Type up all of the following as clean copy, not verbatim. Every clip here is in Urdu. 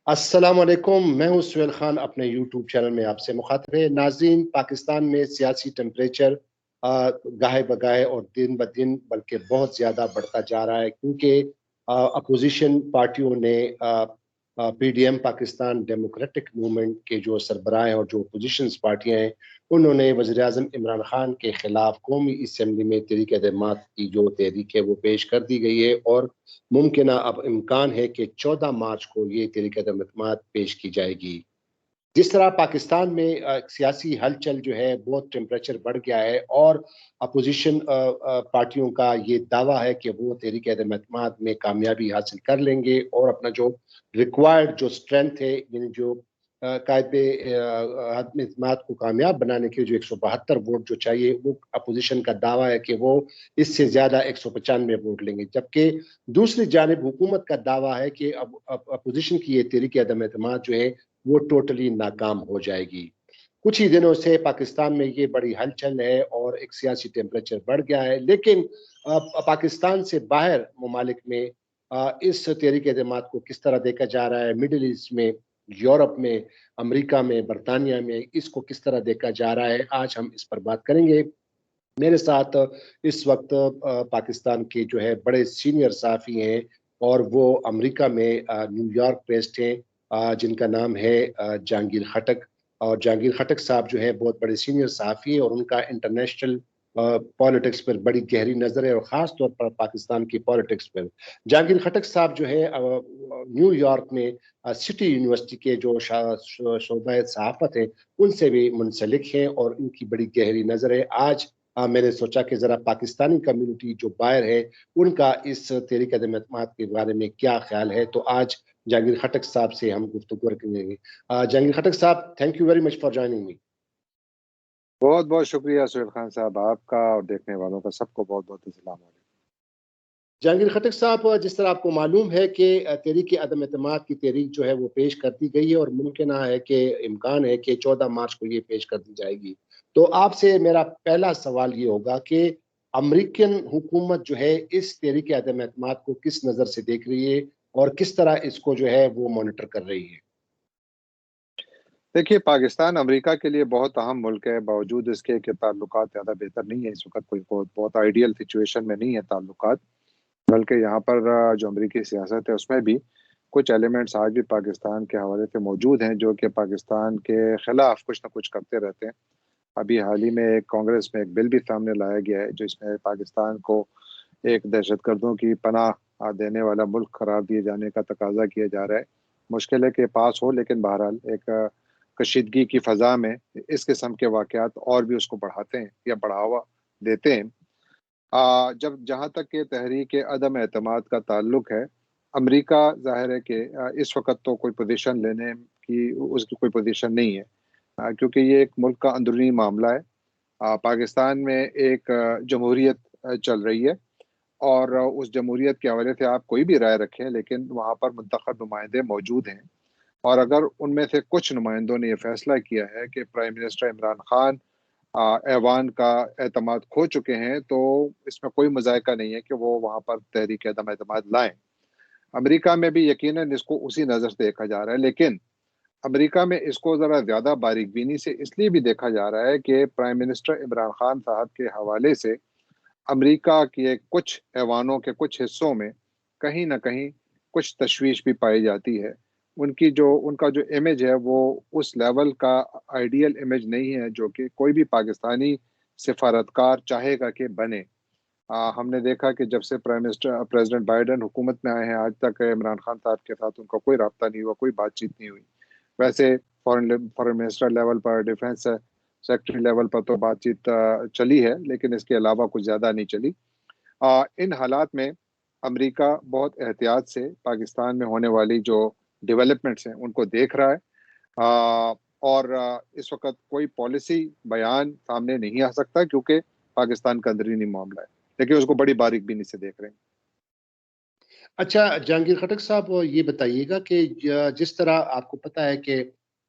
السلام علیکم، میں ہوں سہیل خان، اپنے یوٹیوب چینل میں آپ سے مخاطب ہے۔ ناظرین، پاکستان میں سیاسی ٹیمپریچر گاہے بگاہے اور دن بدن بلکہ بہت زیادہ بڑھتا جا رہا ہے، کیونکہ اپوزیشن پارٹیوں نے P D M Pakistan Democratic Movement کے جو سربراہ ہیں اور جو اپوزیشن پارٹیاں ہیں، انہوں نے وزیر اعظم عمران خان کے خلاف قومی اسمبلی میں تحریک اعتماد کی جو تحریک ہے وہ پیش کر دی گئی ہے، اور ممکنہ اب امکان ہے کہ 14 مارچ کو یہ تحریک اعتماد پیش کی جائے گی۔ جس طرح پاکستان میں سیاسی ہلچل جو ہے بہت ٹیمپریچر بڑھ گیا ہے، اور اپوزیشن پارٹیوں کا یہ دعویٰ ہے کہ وہ تحریک اعتماد میں کامیابی حاصل کر لیں گے اور اپنا جو ریکوائرڈ جو اسٹرینتھ ہے، یعنی جو قائد عدم اعتماد کو کامیاب بنانے کے جو 172 ووٹ جو چاہیے، وہ اپوزیشن کا دعویٰ ہے کہ وہ اس سے زیادہ 195 ووٹ لیں گے، جبکہ دوسری جانب حکومت کا دعویٰ ہے کہ اب اپوزیشن کی یہ تحریک عدم اعتماد جو ہے وہ ٹوٹلی ناکام ہو جائے گی۔ کچھ ہی دنوں سے پاکستان میں یہ بڑی ہلچل ہے اور ایک سیاسی ٹیمپریچر بڑھ گیا ہے، لیکن پاکستان سے باہر ممالک میں اس تحریک اعتماد کو کس طرح دیکھا جا رہا ہے، مڈل ایسٹ میں، یورپ میں، امریکہ میں، برطانیہ میں اس کو کس طرح دیکھا جا رہا ہے، آج ہم اس پر بات کریں گے۔ میرے ساتھ اس وقت پاکستان کے جو ہے بڑے سینئر صحافی ہیں، اور وہ امریکہ میں نیو یارک بیسڈ ہیں، جن کا نام ہے جہانگیر خٹک۔ اور جہانگیر خٹک صاحب جو ہے بہت بڑے سینئر صحافی ہیں، اور ان کا انٹرنیشنل پالیٹکس پر بڑی گہری نظر ہے، اور خاص طور پر پاکستان کی پالیٹکس پر۔ جہانگیر خٹک صاحب جو ہے نیو یارک میں سٹی یونیورسٹی کے جو شعبہ صحافت ہیں ان سے بھی منسلک ہیں، اور ان کی بڑی گہری نظر ہے۔ آج میں نے سوچا کہ ذرا پاکستانی کمیونٹی جو باہر ہے ان کا اس تحریک عدم اعتماد کے بارے میں کیا خیال ہے، تو آج جہانگیر خٹک صاحب سے ہم گفتگو کریں گے۔ Jahangir Khattak Sahab, thank you very much for joining me. بہت بہت شکریہ سہیل خان صاحب، آپ کا اور دیکھنے والوں کا سب کو بہت بہت السلام علیکم۔ جہانگیر خٹک صاحب، جس طرح آپ کو معلوم ہے کہ تحریک عدم اعتماد کی تحریک جو ہے وہ پیش کر دی گئی ہے، اور ممکنہ ہے کہ امکان ہے کہ 14 مارچ کو یہ پیش کر دی جائے گی، تو آپ سے میرا پہلا سوال یہ ہوگا کہ امریکن حکومت جو ہے اس تحریک عدم اعتماد کو کس نظر سے دیکھ رہی ہے، اور کس طرح اس کو جو ہے وہ مانیٹر کر رہی ہے؟ دیکھیے، پاکستان امریکہ کے لیے بہت اہم ملک ہے، باوجود اس کے کہ تعلقات زیادہ بہتر نہیں ہے، اس وقت کوئی بہت آئیڈیل سچویشن میں نہیں ہے تعلقات، بلکہ یہاں پر جو امریکی سیاست ہے اس میں بھی کچھ ایلیمنٹس آج بھی پاکستان کے حوالے سے موجود ہیں جو کہ پاکستان کے خلاف کچھ نہ کچھ کرتے رہتے ہیں۔ ابھی حال ہی میں کانگریس میں ایک بل بھی سامنے لایا گیا ہے جس میں پاکستان کو ایک دہشت گردوں کی پناہ دینے والا ملک قرار دیے جانے کا تقاضا کیا جا رہا ہے۔ مشکل ہے کہ پاس ہو، لیکن بہرحال ایک کشیدگی کی فضا میں اس قسم کے واقعات اور بھی اس کو بڑھاتے ہیں یا بڑھاوا دیتے ہیں۔ جہاں تک کہ تحریک عدم اعتماد کا تعلق ہے، امریکہ ظاہر ہے کہ اس وقت تو کوئی پوزیشن لینے کی اس کی کوئی پوزیشن نہیں ہے، کیونکہ یہ ایک ملک کا اندرونی معاملہ ہے۔ پاکستان میں ایک جمہوریت چل رہی ہے، اور اس جمہوریت کے حوالے سے آپ کوئی بھی رائے رکھیں، لیکن وہاں پر منتخب نمائندے موجود ہیں، اور اگر ان میں سے کچھ نمائندوں نے یہ فیصلہ کیا ہے کہ پرائم منسٹر عمران خان ایوان کا اعتماد کھو چکے ہیں، تو اس میں کوئی مذائقہ نہیں ہے کہ وہ وہاں پر تحریک عدم اعتماد لائیں۔ امریکہ میں بھی یقیناً اس کو اسی نظر سے دیکھا جا رہا ہے، لیکن امریکہ میں اس کو ذرا زیادہ باریک بینی سے اس لیے بھی دیکھا جا رہا ہے کہ پرائم منسٹر عمران خان صاحب کے حوالے سے امریکہ کے کچھ ایوانوں کے کچھ حصوں میں کہیں نہ کہیں کچھ تشویش بھی پائی جاتی ہے۔ ان کا جو امیج ہے وہ اس لیول کا آئیڈیل امیج نہیں ہے جو کہ کوئی بھی پاکستانی سفارتکار چاہے گا کہ بنے۔ ہم نے دیکھا کہ جب سے پریزیڈنٹ بائیڈن حکومت میں آئے ہیں، آج تک عمران خان صاحب کے ساتھ ان کا کوئی رابطہ نہیں ہوا، کوئی بات چیت نہیں ہوئی۔ ویسے فارن منسٹر لیول پر، ڈیفنس سیکٹری لیول پر تو بات چیت چلی ہے، لیکن اس کے علاوہ کچھ زیادہ نہیں چلی۔ ان حالات میں امریکہ بہت احتیاط سے پاکستان میں ہونے والی جو ڈیولپمنٹس ہیں ان کو دیکھ رہا ہے، اور اس وقت کوئی پالیسی بیان سامنے نہیں آ سکتا کیونکہ پاکستان کا اندرونی معاملہ ہے، لیکن اس کو بڑی باریک بینی سے دیکھ رہے ہیں۔ اچھا جہانگیر خٹک صاحب، یہ بتائیے گا کہ جس طرح آپ کو پتہ ہے کہ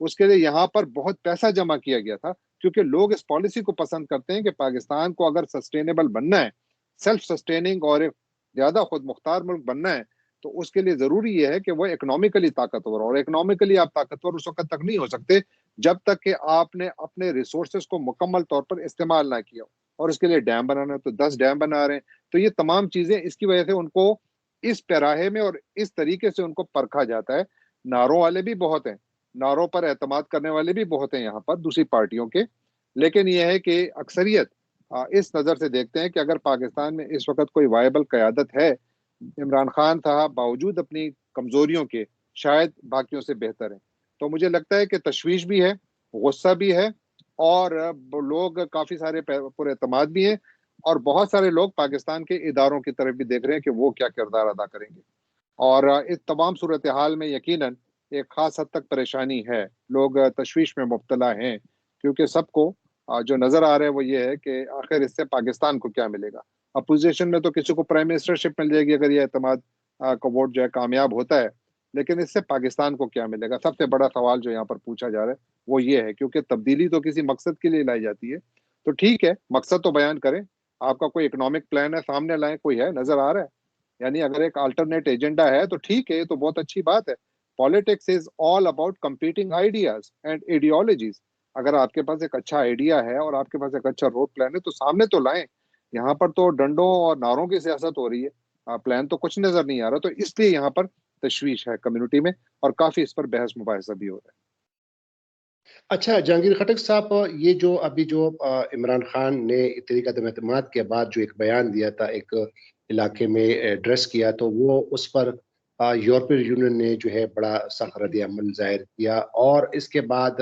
اس کے لیے یہاں پر بہت پیسہ جمع کیا گیا تھا، کیونکہ لوگ اس پالیسی کو پسند کرتے ہیں کہ پاکستان کو اگر سسٹینیبل بننا ہے، سیلف سسٹیننگ اور ایک زیادہ خود مختار ملک بننا ہے، تو اس کے لیے ضروری یہ ہے کہ وہ اکنامیکلی طاقتور، اور اکنامیکلی آپ طاقتور اس وقت تک نہیں ہو سکتے جب تک کہ آپ نے اپنے ریسورسز کو مکمل طور پر استعمال نہ کیا ہو۔ اور اس کے لیے ڈیم بنانا ہے تو 10 ڈیم بنا رہے ہیں، تو یہ تمام چیزیں اس کی وجہ سے ان کو اس پیراہے میں اور اس طریقے سے ان کو پرکھا جاتا ہے۔ نعروں والے بھی بہت ہیں، نعروں پر اعتماد کرنے والے بھی بہت ہیں یہاں پر دوسری پارٹیوں کے، لیکن یہ ہے کہ اکثریت اس نظر سے دیکھتے ہیں کہ اگر پاکستان میں اس وقت کوئی وائبل قیادت ہے، عمران خان صاحب باوجود اپنی کمزوریوں کے شاید باقیوں سے بہتر ہیں۔ تو مجھے لگتا ہے کہ تشویش بھی ہے، غصہ بھی ہے، اور لوگ کافی سارے پر اعتماد بھی ہیں، اور بہت سارے لوگ پاکستان کے اداروں کی طرف بھی دیکھ رہے ہیں کہ وہ کیا کردار ادا کریں گے۔ اور اس تمام صورتحال میں یقیناً ایک خاص حد تک پریشانی ہے، لوگ تشویش میں مبتلا ہیں، کیونکہ سب کو جو نظر آ رہا ہے وہ یہ ہے کہ آخر اس سے پاکستان کو کیا ملے گا۔ اپوزیشن میں تو کسی کو پرائم منسٹرشپ مل جائے گی اگر یہ اعتماد کا ووٹ جو ہے کامیاب ہوتا ہے، لیکن اس سے پاکستان کو کیا ملے گا؟ سب سے بڑا سوال جو یہاں پر پوچھا جا رہا ہے وہ یہ ہے، کیونکہ تبدیلی تو کسی مقصد کے لیے لائی جاتی ہے، تو ٹھیک ہے مقصد تو بیان کریں، آپ کا کوئی اکنامک پلان ہے سامنے لائیں، کوئی ہے نظر آ رہا ہے؟ یعنی اگر ایک الٹرنیٹ ایجنڈا ہے تو ٹھیک ہے، یہ تو بہت اچھی بات ہے۔ Politics is all about competing ideas and ideologies. اگر آپ کے پاس ایک اچھا آئیڈیا ہے اور آپ کے پاس ایک اچھا روڈ پلان ہے تو سامنے تو لائیں۔ یہاں پر تو ڈنڈوں اور نعروں کی سیاست ہو رہی ہے، پلان تو کچھ نظر نہیں آ رہا، تو اس لیے یہاں پر تشویش ہے کمیونٹی میں، اور کافی اس پر بحث مباحثہ بھی ہو رہا ہے۔ اچھا جہانگیر خٹک صاحب، یہ جو ابھی جو عمران خان نے تحریک عدم اعتماد کے بعد جو ایک بیان دیا تھا، ایک علاقے میں ایڈریس کیا، تو وہ اس پر یورپی یونین نے جو ہے بڑا سخت رد عمل ظاہر کیا، اور اس کے بعد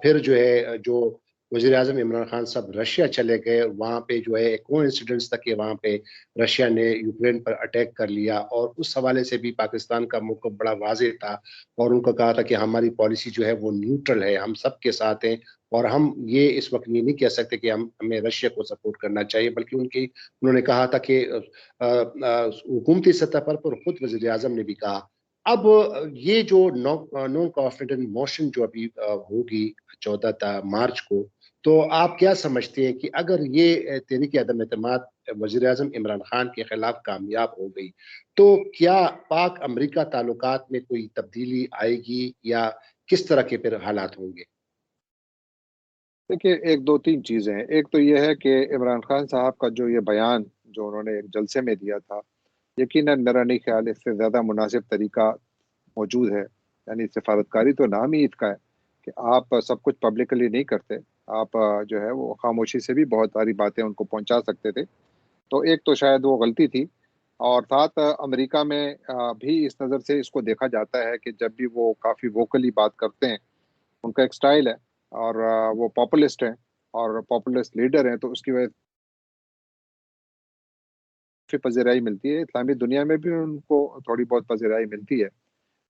پھر جو ہے جو وزیر اعظم عمران خان صاحب رشیا چلے گئے، وہاں پہ جو ہے ایک کوئنسیڈنس تھا کہ وہاں پہ رشیا نے یوکرین پر اٹیک کر لیا، اور اس حوالے سے بھی پاکستان کا موقف بڑا واضح تھا، اور ان کو کہا تھا کہ ہماری پالیسی جو ہے وہ نیوٹرل ہے، ہم سب کے ساتھ ہیں، اور ہم یہ اس وقت یہ نہیں کہہ سکتے کہ ہمیں رشیا کو سپورٹ کرنا چاہیے، بلکہ انہوں نے کہا تھا کہ حکومتی سطح پر خود وزیر اعظم نے بھی کہا۔ اب یہ جو نو کانفیڈنس موشن جو ابھی ہوگی 14 مارچ کو، تو آپ کیا سمجھتے ہیں کہ اگر یہ تحریک عدم اعتماد وزیر اعظم عمران خان کے خلاف کامیاب ہو گئی تو کیا پاک امریکہ تعلقات میں کوئی تبدیلی آئے گی، یا کس طرح کے پھر حالات ہوں گے؟ دیکھیے ایک دو تین چیزیں ہیں، ایک تو یہ ہے کہ عمران خان صاحب کا جو یہ بیان جو انہوں نے ایک جلسے میں دیا تھا، یقیناً میرا نہیں خیال اس سے زیادہ مناسب طریقہ موجود ہے۔ یعنی سفارتکاری تو نام ہی اس کا ہے کہ آپ سب کچھ پبلکلی نہیں کرتے، آپ جو ہے وہ خاموشی سے بھی بہت ساری باتیں ان کو پہنچا سکتے تھے، تو ایک تو شاید وہ غلطی تھی۔ اور ساتھ امریکہ میں بھی اس نظر سے اس کو دیکھا جاتا ہے کہ جب بھی وہ کافی ووکلی بات کرتے ہیں، ان کا ایک سٹائل ہے، اور وہ پاپولسٹ ہیں اور پاپولسٹ لیڈر ہیں، تو اس کی وجہ سے پذیرائی ملتی ہے، اسلامی دنیا میں بھی ان کو تھوڑی بہت پذیرائی ملتی ہے۔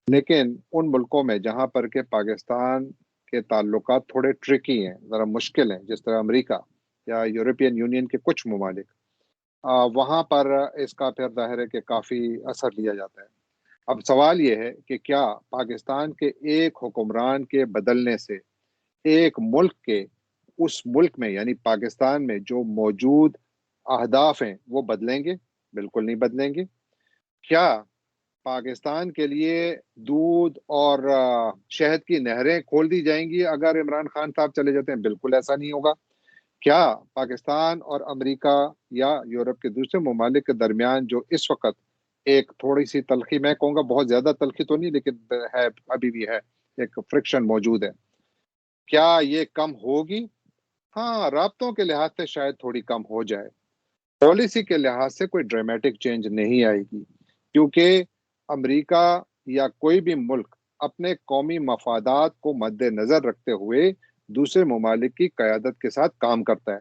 لیکن ان ملکوں میں جہاں پر کہ پاکستان کے تعلقات تھوڑے ٹرکی ہیں، ذرا مشکل ہیں، جس طرح امریکہ یا یورپین یونین کے کچھ ممالک، وہاں پر اس کا پھر ظاہر ہے کہ کافی اثر لیا جاتا ہے۔ اب سوال یہ ہے کہ کیا پاکستان کے ایک حکمران کے بدلنے سے ایک ملک کے اس ملک میں یعنی پاکستان میں جو موجود اہداف ہیں وہ بدلیں گے؟ بالکل نہیں بدلیں گے۔ کیا پاکستان کے لیے دودھ اور شہد کی نہریں کھول دی جائیں گی اگر عمران خان صاحب چلے جاتے ہیں؟ بالکل ایسا نہیں ہوگا۔ کیا پاکستان اور امریکہ یا یورپ کے دوسرے ممالک کے درمیان جو اس وقت ایک تھوڑی سی تلخی، میں کہوں گا بہت زیادہ تلخی تو نہیں لیکن ہے، ابھی بھی ہے، ایک فرکشن موجود ہے، کیا یہ کم ہوگی؟ ہاں، رابطوں کے لحاظ سے شاید تھوڑی کم ہو جائے، پالیسی کے لحاظ سے کوئی ڈرامیٹک چینج نہیں آئے گی، کیونکہ امریکہ یا کوئی بھی ملک اپنے قومی مفادات کو مد نظر رکھتے ہوئے دوسرے ممالک کی قیادت کے ساتھ کام کرتا ہے۔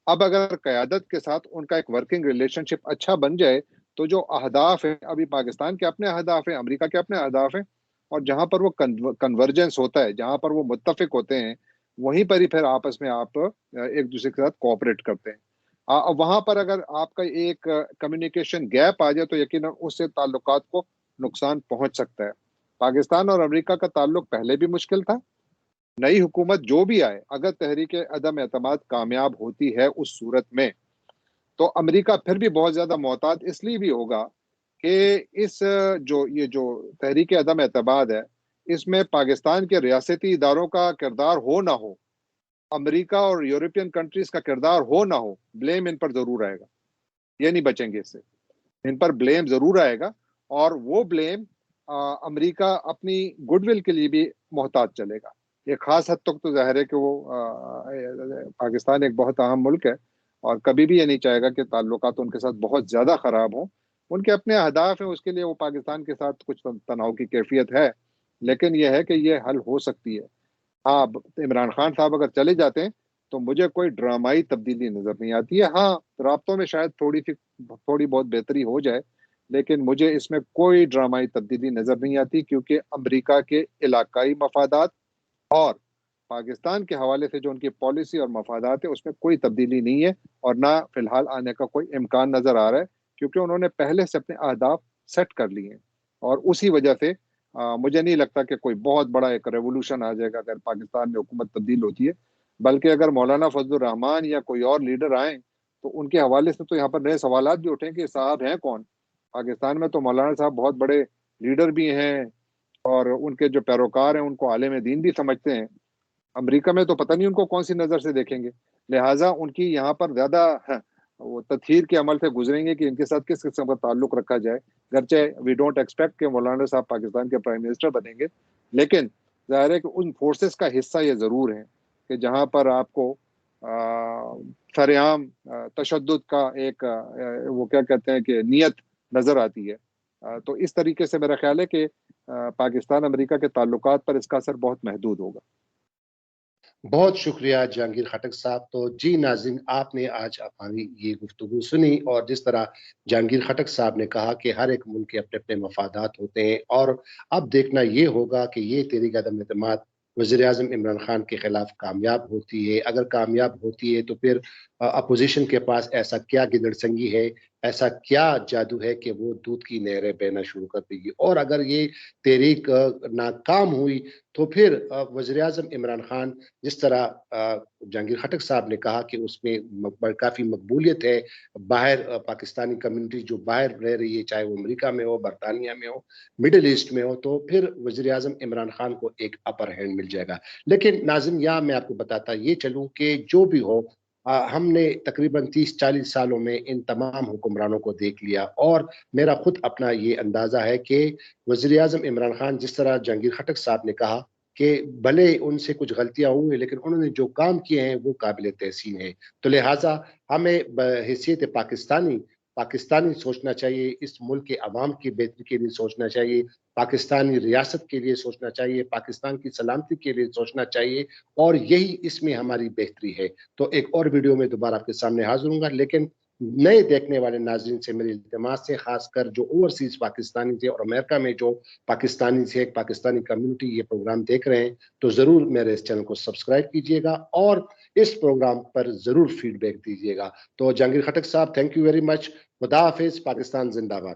اب اگر قیادت کے ساتھ ان کا ایک ورکنگ ریلیشن شپ اچھا بن جائے تو جو اہداف ہیں، ابھی پاکستان کے اپنے اہداف ہیں، امریکہ کے اپنے اہداف ہیں، اور جہاں پر وہ کنورجنس ہوتا ہے، جہاں پر وہ متفق ہوتے ہیں، وہیں پر ہی پھر آپس میں آپ ایک دوسرے کے ساتھ کوآپریٹ کرتے ہیں۔ وہاں پر اگر آپ کا ایک کمیونیکیشن گیپ آ جائے تو یقیناً اس سے تعلقات کو نقصان پہنچ سکتا ہے۔ پاکستان اور امریکہ کا تعلق پہلے بھی مشکل تھا، نئی حکومت جو بھی آئے، اگر تحریک عدم اعتماد کامیاب ہوتی ہے اس صورت میں، تو امریکہ پھر بھی بہت زیادہ محتاط اس لیے بھی ہوگا کہ یہ جو تحریک عدم اعتماد ہے، اس میں پاکستان کے ریاستی اداروں کا کردار ہو نہ ہو، امریکہ اور یورپین کنٹریز کا کردار ہو نہ ہو، بلیم ان پر ضرور آئے گا. یہ نہیں بچیں گے اس سے، ان پر بلیم ضرور آئے گا، اور وہ بلیم امریکہ اپنی گڈ ول کے لیے بھی محتاط چلے گا. ایک خاص حد تک تو ظاہر ہے کہ وہ پاکستان ایک بہت اہم ملک ہے، اور کبھی بھی یہ نہیں چاہے گا کہ تعلقات ان کے ساتھ بہت زیادہ خراب ہوں. ان کے اپنے اہداف ہیں، اس کے لیے وہ پاکستان کے ساتھ کچھ تناؤ کی کیفیت ہے، لیکن یہ ہے کہ یہ حل ہو سکتی ہے. ہاں، عمران خان صاحب اگر چلے جاتے ہیں تو مجھے کوئی ڈرامائی تبدیلی نظر نہیں آتی ہے. ہاں، رابطوں میں شاید تھوڑی بہت بہتری ہو جائے، لیکن مجھے اس میں کوئی ڈرامائی تبدیلی نظر نہیں آتی، کیونکہ امریکہ کے علاقائی مفادات اور پاکستان کے حوالے سے جو ان کی پالیسی اور مفادات ہے، اس میں کوئی تبدیلی نہیں ہے، اور نہ فی الحال آنے کا کوئی امکان نظر آ رہا ہے، کیونکہ انہوں نے پہلے سے اپنے اہداف سیٹ کر لیے ہیں. اور اسی وجہ سے مجھے نہیں لگتا کہ کوئی بہت بڑا ایک ریولوشن آ جائے گا اگر پاکستان میں حکومت تبدیل ہوتی ہے. بلکہ اگر مولانا فضل الرحمان یا کوئی اور لیڈر آئیں تو ان کے حوالے سے تو یہاں پر نئے سوالات بھی اٹھیں کہ صاحب ہیں کون. پاکستان میں تو مولانا صاحب بہت بڑے لیڈر بھی ہیں، اور ان کے جو پیروکار ہیں ان کو عالم دین بھی سمجھتے ہیں. امریکہ میں تو پتہ نہیں ان کو کون سی نظر سے دیکھیں گے، لہٰذا ان کی یہاں پر زیادہ وہ تطہیر کے عمل سے گزریں گے کہ ان کے ساتھ کس قسم کا تعلق رکھا جائے. گرچہ وی ڈونٹ ایکسپیکٹ کہ مولانا صاحب پاکستان کے پرائم منسٹر بنیں گے، لیکن ظاہر ہے کہ ان فورسز کا حصہ یہ ضرور ہیں کہ جہاں پر آپ کو سرعام تشدد کا ایک وہ کیا کہتے ہیں کہ نیت نظر آتی ہے. تو اس طریقے سے میرا خیال ہے کہ پاکستان امریکہ کے تعلقات پر اس کا اثر بہت محدود ہوگا. بہت شکریہ جہانگیر خٹک صاحب. تو جی ناظرین، آپ نے آج ہماری یہ گفتگو سنی، اور جس طرح جہانگیر خٹک صاحب نے کہا کہ ہر ایک ملک کے اپنے اپنے مفادات ہوتے ہیں، اور اب دیکھنا یہ ہوگا کہ یہ تحریک عدم اعتماد وزیر اعظم عمران خان کے خلاف کامیاب ہوتی ہے. اگر کامیاب ہوتی ہے تو پھر اپوزیشن کے پاس ایسا کیا گدڑ سنگی ہے، ایسا کیا جادو ہے کہ وہ دودھ کی نہریں بہنا شروع کر دے گی. اور اگر یہ تحریک ناکام ہوئی تو پھر وزیر اعظم عمران خان، جس طرح جہانگیر خٹک صاحب نے کہا کہ اس میں کافی مقبولیت ہے باہر، پاکستانی کمیونٹی جو باہر رہ رہی ہے، چاہے وہ امریکہ میں ہو، برطانیہ میں ہو، مڈل ایسٹ میں ہو، تو پھر وزیر اعظم عمران خان کو ایک اپر ہینڈ مل جائے گا. لیکن ناظرین، یہاں میں آپ کو بتاتا یہ چلوں کہ جو بھی ہو، ہم نے تقریباً 30-40 سالوں میں ان تمام حکمرانوں کو دیکھ لیا، اور میرا خود اپنا یہ اندازہ ہے کہ وزیر اعظم عمران خان، جس طرح جہانگیر خٹک صاحب نے کہا کہ بھلے ان سے کچھ غلطیاں ہوئی، لیکن انہوں نے جو کام کیے ہیں وہ قابل تحسین ہے. تو لہٰذا ہمیں بحیثیت پاکستانی سوچنا چاہیے، اس ملک کے عوام کی بہتری کے لیے سوچنا چاہیے، پاکستانی ریاست کے لیے سوچنا چاہیے، پاکستان کی سلامتی کے لیے سوچنا چاہیے، اور یہی اس میں ہماری بہتری ہے. تو ایک اور ویڈیو میں دوبارہ آپ کے سامنے حاضر ہوں گا، لیکن نئے دیکھنے والے ناظرین سے میری التماس سے، خاص کر جو اوورسیز پاکستانی تھے اور امریکہ میں جو پاکستانی سے پاکستانی کمیونٹی یہ پروگرام دیکھ رہے ہیں، تو ضرور میرے اس چینل کو سبسکرائب کیجئے گا اور اس پروگرام پر ضرور فیڈ بیک دیجئے گا. تو Jahangir Khattak Sahab, thank you very مچ. خدا حافظ. پاکستان زندہ باد.